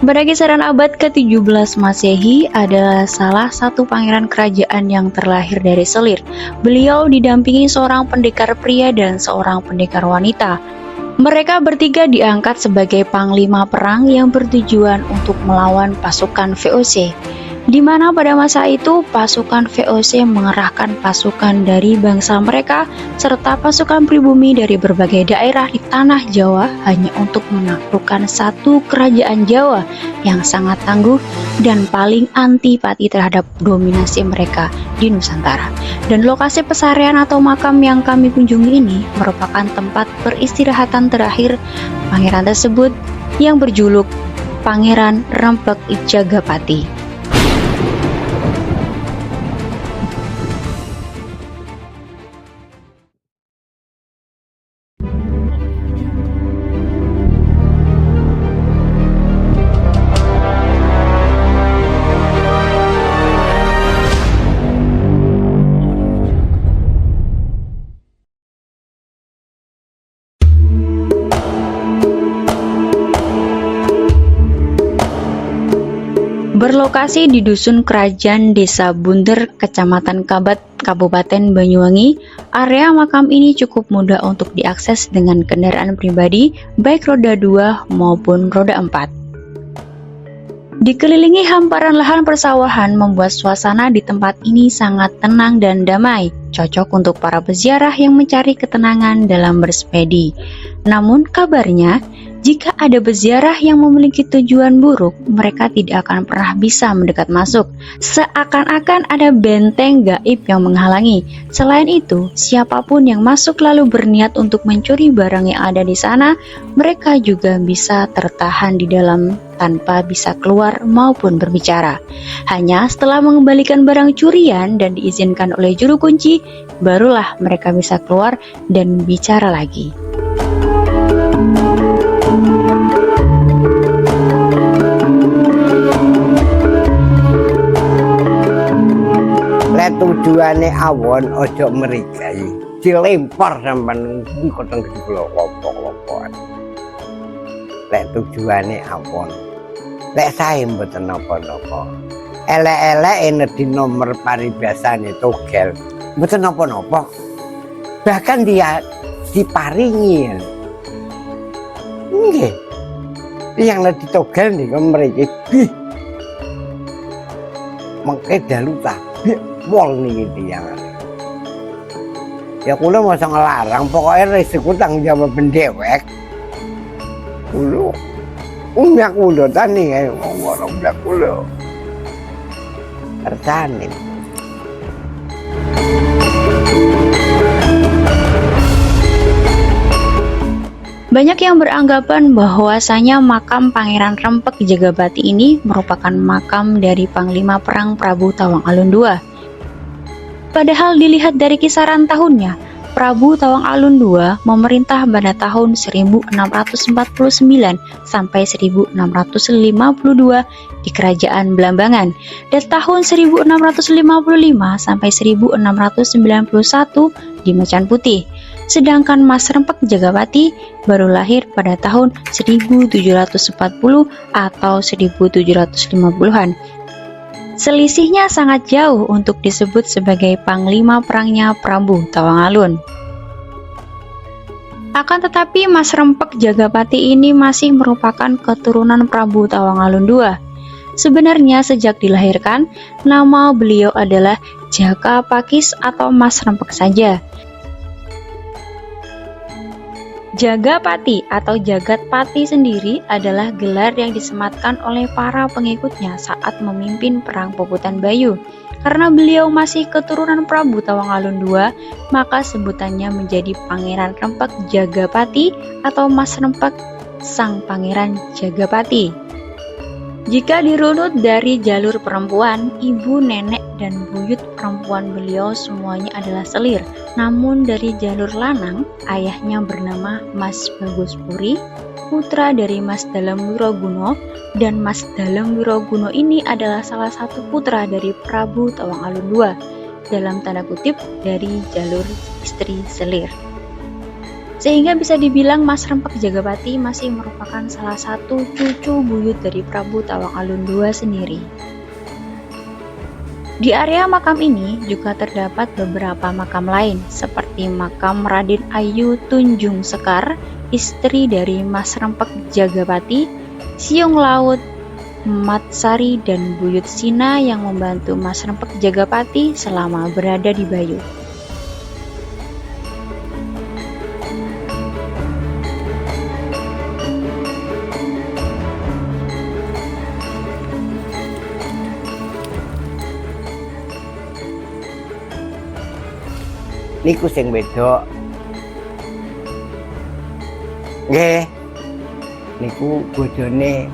Pada kisaran abad ke-17 Masehi adalah salah satu pangeran kerajaan yang terlahir dari Selir. Beliau didampingi seorang pendekar pria dan seorang pendekar wanita. Mereka bertiga diangkat sebagai panglima perang yang bertujuan untuk melawan pasukan VOC. Di mana pada masa itu pasukan VOC mengerahkan pasukan dari bangsa mereka serta pasukan pribumi dari berbagai daerah di tanah Jawa hanya untuk menaklukkan satu kerajaan Jawa yang sangat tangguh dan paling antipati terhadap dominasi mereka di Nusantara. Dan lokasi pesarian atau makam yang kami kunjungi ini merupakan tempat peristirahatan terakhir pangeran tersebut yang berjuluk Pangeran Rempek Jagapati. Berlokasi di Dusun Kerajaan Desa Bunder, Kecamatan Kabat, Kabupaten Banyuwangi, area makam ini cukup mudah untuk diakses dengan kendaraan pribadi, baik roda 2 maupun roda 4. Dikelilingi hamparan lahan persawahan membuat suasana di tempat ini sangat tenang dan damai, cocok untuk para peziarah yang mencari ketenangan dalam bersepedi. Namun kabarnya, jika ada peziarah yang memiliki tujuan buruk, mereka tidak akan pernah bisa mendekat masuk. Seakan-akan ada benteng gaib yang menghalangi. Selain itu, siapapun yang masuk lalu berniat untuk mencuri barang yang ada di sana, mereka juga bisa tertahan di dalam tanpa bisa keluar maupun berbicara. Hanya setelah mengembalikan barang curian dan diizinkan oleh juru kunci, barulah mereka bisa keluar dan bicara lagi. Tujuane awon ojo merigai dilempar sampean kuwi kodeng kelompok-kelompokan. Lek tujuane awon lek sae mboten napa-napa. Elek-elek di nomor paribasane togel mboten napa-napa. Bahkan dia diparingi. Nggih. Yang di togel niku mriki mengke dalu ta wol niki tiyang. Ya kula masa ngelarang, pokoknya resiko tanggung jawab pendewek. Kula unyak kula tani kae ngomong unyak kula. Tertani. Banyak yang beranggapan bahwasanya makam Pangeran Rempek Jagapati ini merupakan makam dari Panglima Perang Prabu Tawang Alun II. Padahal dilihat dari kisaran tahunnya, Prabu Tawang Alun II memerintah pada tahun 1649 sampai 1652 di Kerajaan Blambangan dan tahun 1655 sampai 1691 di Macan Putih. Sedangkan Mas Rempek Jagapati baru lahir pada tahun 1740 atau 1750-an. Selisihnya sangat jauh untuk disebut sebagai panglima perangnya Prabu Tawang Alun. Akan tetapi Mas Rempek Jagapati ini masih merupakan keturunan Prabu Tawang Alun II. Sebenarnya sejak dilahirkan, nama beliau adalah Jaka Pakis atau Mas Rempek saja. Jagapati atau Jagatpati sendiri adalah gelar yang disematkan oleh para pengikutnya saat memimpin Perang Puputan Bayu. Karena beliau masih keturunan Prabu Tawang Alun II, maka sebutannya menjadi Pangeran Rempek Jagapati atau Mas Rempek Sang Pangeran Jagapati. Jika dirunut dari jalur perempuan, ibu, nenek, dan buyut perempuan beliau semuanya adalah Selir. Namun dari jalur lanang, ayahnya bernama Mas Bagus Puri, putra dari Mas Dalem Wiroguno, dan Mas Dalem Wiroguno ini adalah salah satu putra dari Prabu Tawang Alun II, dalam tanda kutip dari jalur istri Selir. Sehingga bisa dibilang Mas Rempek Jagapati masih merupakan salah satu cucu buyut dari Prabu Tawang Alun II sendiri. Di area makam ini juga terdapat beberapa makam lain seperti makam Raden Ayu Tunjung Sekar, istri dari Mas Rempek Jagapati, Siung Laut, Mat Sari, dan Buyut Sina yang membantu Mas Rempek Jagapati selama berada di Bayu. Niku sing wedok. Nggih. Niku bojone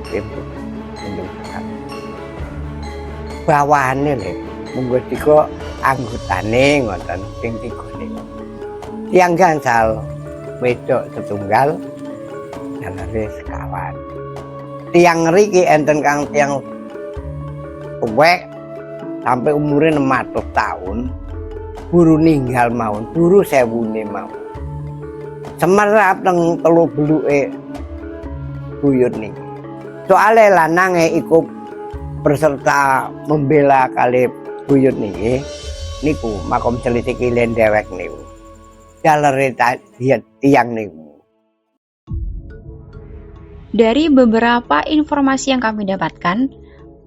Tempo. Bawane lho, monggo dika anggotane ngoten ping 3 niku. Tiyang gangsal wedok setunggal jalare sekawan. Tiyang ngriki enten kang tiyang tuwek sampai umure 600 tahun. Buru ninggal mawon, buru sewune mawon. Semerap teng telu beluke buyut niki. Soale lanange iku berserta membela kali buyut niki niku makom celitiki len dewek niku. Jalere tiyang niku. Dari beberapa informasi yang kami dapatkan,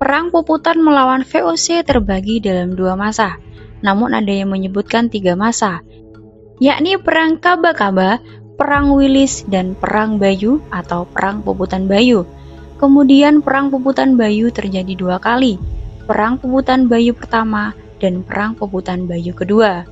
perang Puputan melawan VOC terbagi dalam 2 masa. Namun ada yang menyebutkan 3 masa, yakni Perang Kaba-Kaba, Perang Wilis, dan Perang Bayu atau Perang Puputan Bayu. Kemudian Perang Puputan Bayu terjadi 2 kali, Perang Puputan Bayu pertama dan Perang Puputan Bayu kedua.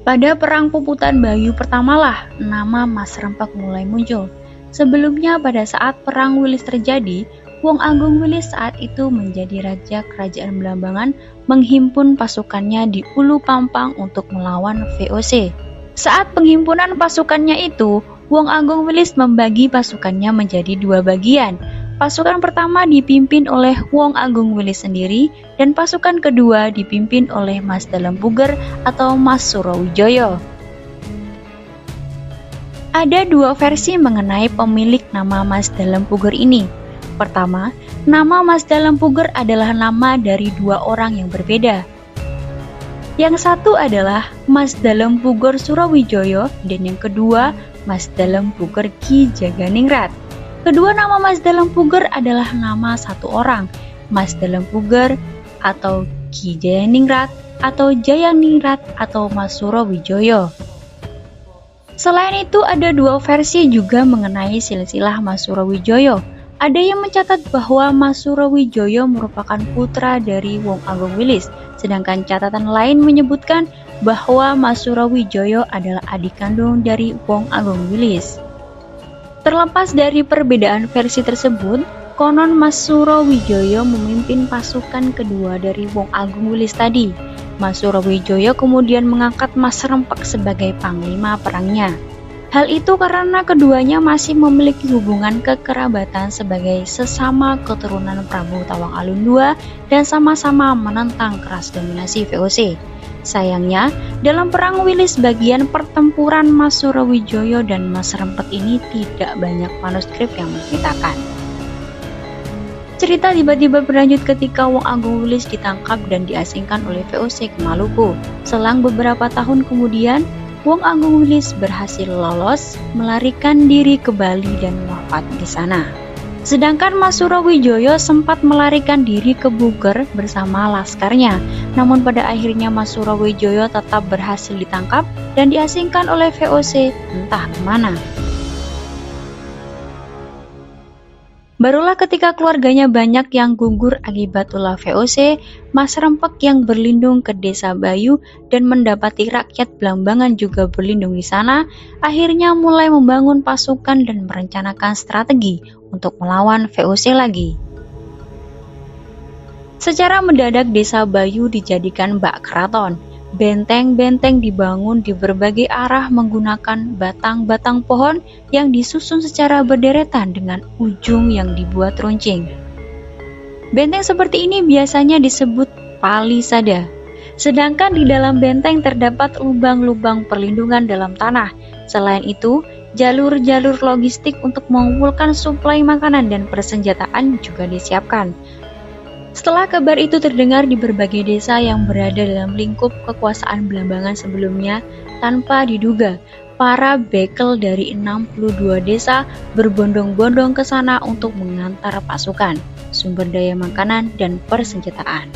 Pada Perang Puputan Bayu pertamalah nama Mas Rempek mulai muncul. Sebelumnya pada saat Perang Wilis terjadi, Wong Agung Wilis saat itu menjadi raja kerajaan Belambangan menghimpun pasukannya di Ulu Pampang untuk melawan VOC. Saat penghimpunan pasukannya itu, Wong Agung Wilis membagi pasukannya menjadi 2 bagian. Pasukan pertama dipimpin oleh Wong Agung Wilis sendiri dan pasukan kedua dipimpin oleh Mas Dalem Puger atau Mas Surowijoyo. Ada 2 versi mengenai pemilik nama Mas Dalem Puger ini. Pertama, nama Mas Dalem Puger adalah nama dari 2 orang yang berbeda. Yang satu adalah Mas Dalem Puger Surowijoyo dan yang kedua Mas Dalem Puger Ki Jaganingrat. Kedua nama Mas Dalem Puger adalah nama satu orang, Mas Dalem Puger atau Ki Jayaningrat atau Jayaningrat atau Mas Surowijoyo. Selain itu ada 2 versi juga mengenai silsilah Mas Surowijoyo. Ada yang mencatat bahwa Mas Surowijoyo merupakan putra dari Wong Agung Wilis, sedangkan catatan lain menyebutkan bahwa Mas Surowijoyo adalah adik kandung dari Wong Agung Wilis. Terlepas dari perbedaan versi tersebut, konon Mas Surowijoyo memimpin pasukan kedua dari Wong Agung Wilis tadi. Mas Surowijoyo kemudian mengangkat Mas Rempek sebagai panglima perangnya. Hal itu karena keduanya masih memiliki hubungan kekerabatan sebagai sesama keturunan Prabu Tawang Alun II dan sama-sama menentang keras dominasi VOC. Sayangnya, dalam Perang Wilis bagian pertempuran Mas Surowijoyo dan Mas Rempek ini tidak banyak manuskrip yang menceritakan. Cerita tiba-tiba berlanjut ketika Wong Agung Wilis ditangkap dan diasingkan oleh VOC ke Maluku. Selang beberapa tahun kemudian, Wong Agung Wilis berhasil lolos, melarikan diri ke Bali dan wafat di sana. Sedangkan Mas Surowijoyo sempat melarikan diri ke Puger bersama laskarnya. Namun pada akhirnya Mas Surowijoyo tetap berhasil ditangkap dan diasingkan oleh VOC entah kemana. Barulah ketika keluarganya banyak yang gugur akibat ulah VOC, Mas Rempek yang berlindung ke desa Bayu dan mendapati rakyat Belambangan juga berlindung di sana, akhirnya mulai membangun pasukan dan merencanakan strategi untuk melawan VOC lagi. Secara mendadak desa Bayu dijadikan bak keraton. Benteng-benteng dibangun di berbagai arah menggunakan batang-batang pohon yang disusun secara berderetan dengan ujung yang dibuat runcing. Benteng seperti ini biasanya disebut palisada. Sedangkan di dalam benteng terdapat lubang-lubang perlindungan dalam tanah. Selain itu, jalur-jalur logistik untuk mengumpulkan suplai makanan dan persenjataan juga disiapkan. Setelah kabar itu terdengar di berbagai desa yang berada dalam lingkup kekuasaan Belambangan sebelumnya, tanpa diduga, para bekel dari 62 desa berbondong-bondong ke sana untuk mengantar pasukan, sumber daya makanan, dan persenjataan.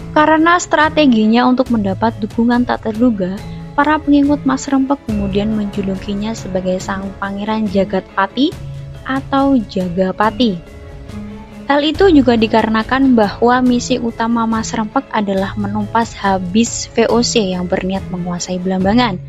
Karena strateginya untuk mendapat dukungan tak terduga, para pengikut Mas Rempek kemudian menjulukinya sebagai Sang Pangeran Jagatpati atau Jagapati. Hal itu juga dikarenakan bahwa misi utama Mas Rempek adalah menumpas habis VOC yang berniat menguasai Belambangan.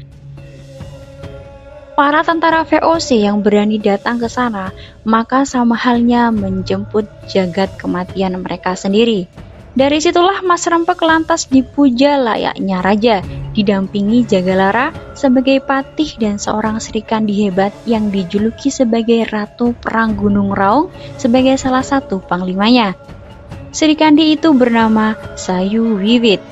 Para tentara VOC yang berani datang ke sana, maka sama halnya menjemput jagat kematian mereka sendiri. Dari situlah Mas Rempek lantas dipuja layaknya raja, didampingi Jagalara sebagai patih dan seorang Srikandi hebat yang dijuluki sebagai Ratu Perang Gunung Raung sebagai salah satu panglimanya. Srikandi itu bernama Sayu Wiwit.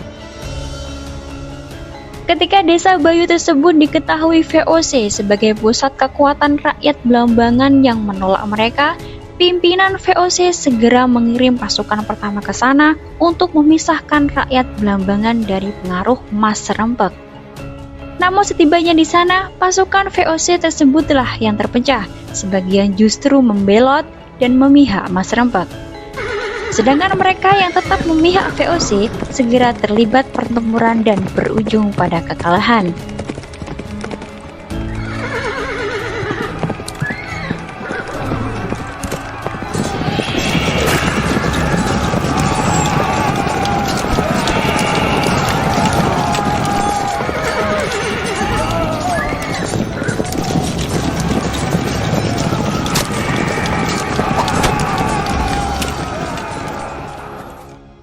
Ketika desa Bayu tersebut diketahui VOC sebagai pusat kekuatan rakyat Belambangan yang menolak mereka, pimpinan VOC segera mengirim pasukan pertama ke sana untuk memisahkan rakyat Belambangan dari pengaruh Mas Rempek. Namun setibanya di sana, pasukan VOC tersebutlah yang terpecah, sebagian justru membelot dan memihak Mas Rempek. Sedangkan mereka yang tetap memihak VOC segera terlibat pertempuran dan berujung pada kekalahan.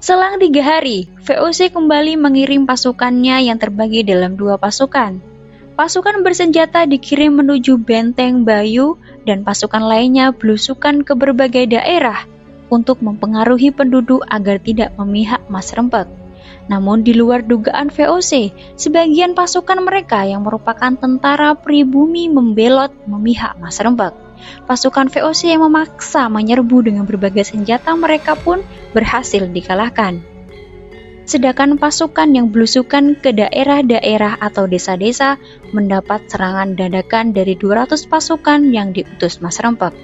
Selang 3 hari, VOC kembali mengirim pasukannya yang terbagi dalam 2 pasukan. Pasukan bersenjata dikirim menuju Benteng Bayu dan pasukan lainnya belusukan ke berbagai daerah untuk mempengaruhi penduduk agar tidak memihak Mas Rempek. Namun di luar dugaan VOC, sebagian pasukan mereka yang merupakan tentara pribumi membelot memihak Mas Rempek. Pasukan VOC yang memaksa menyerbu dengan berbagai senjata mereka pun berhasil dikalahkan. Sedangkan pasukan yang belusukan ke daerah-daerah atau desa-desa mendapat serangan dadakan dari 200 pasukan yang diutus Mas Rempek.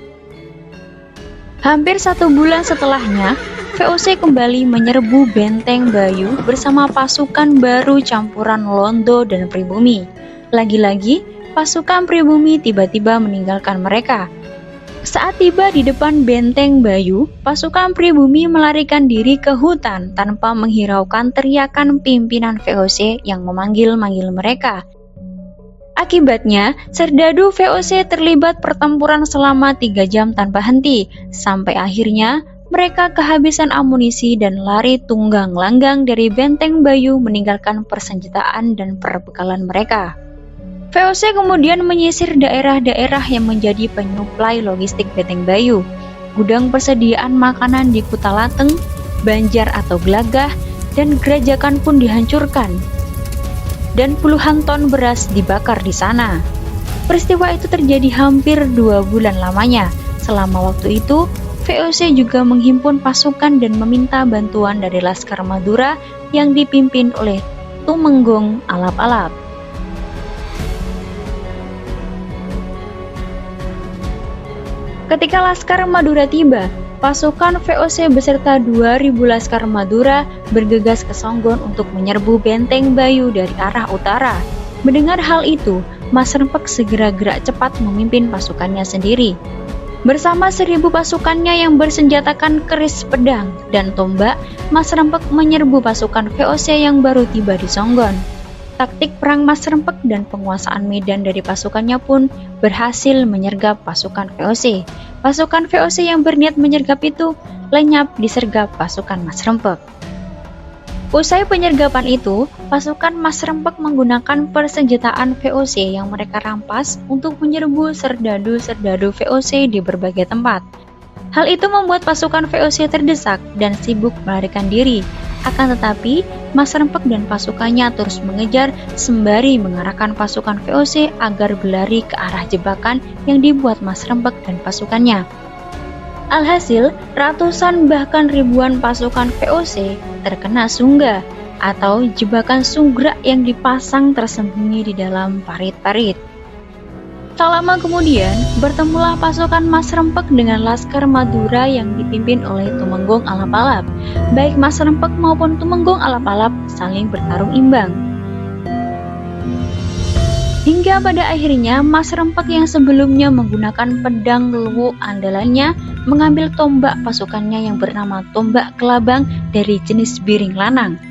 Hampir 1 bulan setelahnya, VOC kembali menyerbu Benteng Bayu bersama pasukan baru campuran Londo dan pribumi. Lagi-lagi, pasukan pribumi tiba-tiba meninggalkan mereka. Saat tiba di depan Benteng Bayu, pasukan pribumi melarikan diri ke hutan tanpa menghiraukan teriakan pimpinan VOC yang memanggil-manggil mereka. Akibatnya, serdadu VOC terlibat pertempuran selama 3 jam tanpa henti, sampai akhirnya mereka kehabisan amunisi dan lari tunggang langgang dari Benteng Bayu meninggalkan persenjataan dan perbekalan mereka. VOC kemudian menyisir daerah-daerah yang menjadi penyuplai logistik Benteng Bayu. Gudang persediaan makanan di Kutalateng, Banjar atau Gelagah, dan Gerajakan pun dihancurkan. Dan puluhan ton beras dibakar di sana. Peristiwa itu terjadi hampir 2 bulan lamanya. Selama waktu itu, VOC juga menghimpun pasukan dan meminta bantuan dari Laskar Madura yang dipimpin oleh Tumenggong Alap-Alap. Ketika Laskar Madura tiba, pasukan VOC beserta 2.000 Laskar Madura bergegas ke Songgon untuk menyerbu Benteng Bayu dari arah utara. Mendengar hal itu, Mas Rempek segera gerak cepat memimpin pasukannya sendiri. Bersama 1.000 pasukannya yang bersenjatakan keris pedang dan tombak, Mas Rempek menyerbu pasukan VOC yang baru tiba di Songgon. Taktik perang Mas Rempek dan penguasaan medan dari pasukannya pun berhasil menyergap pasukan VOC. Pasukan VOC yang berniat menyergap itu lenyap disergap pasukan Mas Rempek. Usai penyergapan itu, pasukan Mas Rempek menggunakan persenjataan VOC yang mereka rampas untuk menyerbu serdadu-serdadu VOC di berbagai tempat. Hal itu membuat pasukan VOC terdesak dan sibuk melarikan diri. Akan tetapi, Mas Rempek dan pasukannya terus mengejar sembari mengarahkan pasukan VOC agar berlari ke arah jebakan yang dibuat Mas Rempek dan pasukannya. Alhasil, ratusan bahkan ribuan pasukan VOC terkena sungga atau jebakan sunggrak yang dipasang tersembunyi di dalam parit-parit. Tak lama kemudian, bertemulah pasukan Mas Rempek dengan Laskar Madura yang dipimpin oleh Tumenggung Alap-Alap. Baik Mas Rempek maupun Tumenggung Alap-Alap saling bertarung imbang. Hingga pada akhirnya Mas Rempek yang sebelumnya menggunakan pedang luwu andalannya mengambil tombak pasukannya yang bernama tombak kelabang dari jenis biring lanang.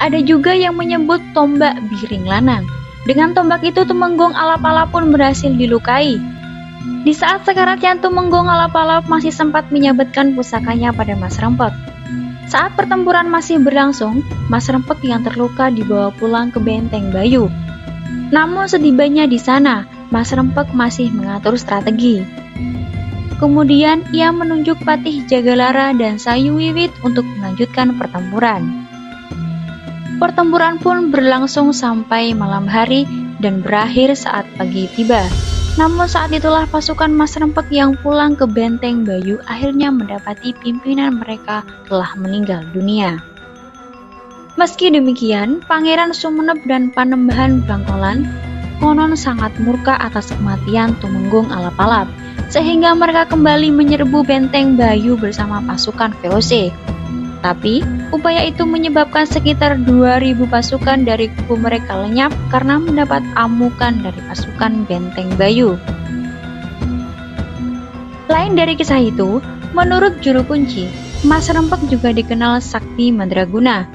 Ada juga yang menyebut tombak biring lanang. Dengan tombak itu Tumenggung Alap-Alap pun berhasil dilukai. Di saat sekaratnya Tumenggung Alap-Alap masih sempat menyabetkan pusakanya pada Mas Rempek. Saat pertempuran masih berlangsung, Mas Rempek yang terluka dibawa pulang ke Benteng Bayu. Namun setibanya di sana, Mas Rempek masih mengatur strategi. Kemudian ia menunjuk Patih Jagalara dan Sayu Wiwit untuk melanjutkan pertempuran. Pertempuran pun berlangsung sampai malam hari dan berakhir saat pagi tiba. Namun saat itulah pasukan Mas Rempek yang pulang ke Benteng Bayu akhirnya mendapati pimpinan mereka telah meninggal dunia. Meski demikian, Pangeran Sumenep dan Panembahan Bangkolan konon sangat murka atas kematian Tumenggung Alap-Alap, sehingga mereka kembali menyerbu Benteng Bayu bersama pasukan VOC. Tapi, upaya itu menyebabkan sekitar 2.000 pasukan dari kubu mereka lenyap karena mendapat amukan dari pasukan Benteng Bayu. Lain dari kisah itu, menurut juru kunci, Mas Rempek juga dikenal Sakti Mandraguna.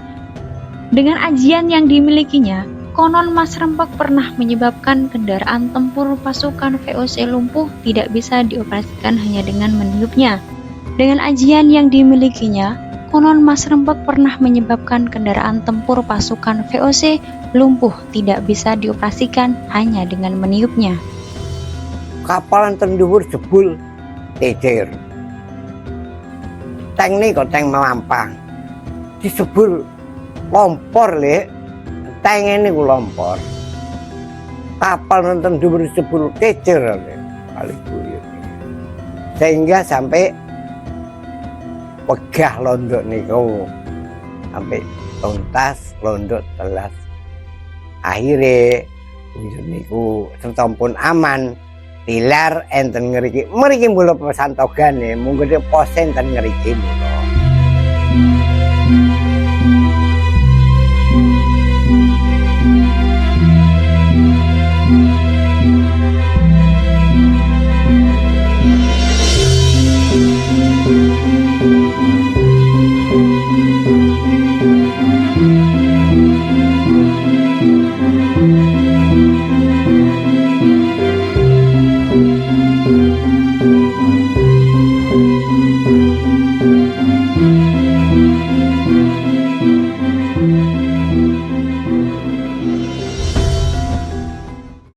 Dengan ajian yang dimilikinya, konon Mas Rempek pernah menyebabkan kendaraan tempur pasukan VOC lumpuh tidak bisa dioperasikan hanya dengan meniupnya. Dengan ajian yang dimilikinya, konon Mas Rempek pernah menyebabkan kendaraan tempur pasukan VOC lumpuh tidak bisa dioperasikan hanya dengan meniupnya. Kapal tendhuwur jebul tejer. Tank ini kok tank melampang. Disebul lompor le. Tank ini ku lompor. Kapal tendhuwur jebul tejer le. Kali buyut. Sehingga sampai pegah londok niku sampai tuntas londok telas. Akhirnya buyut niku setampun aman. Tilar enten ngeriki mriki mula pesantogane munggo pos enten ngeriki mula.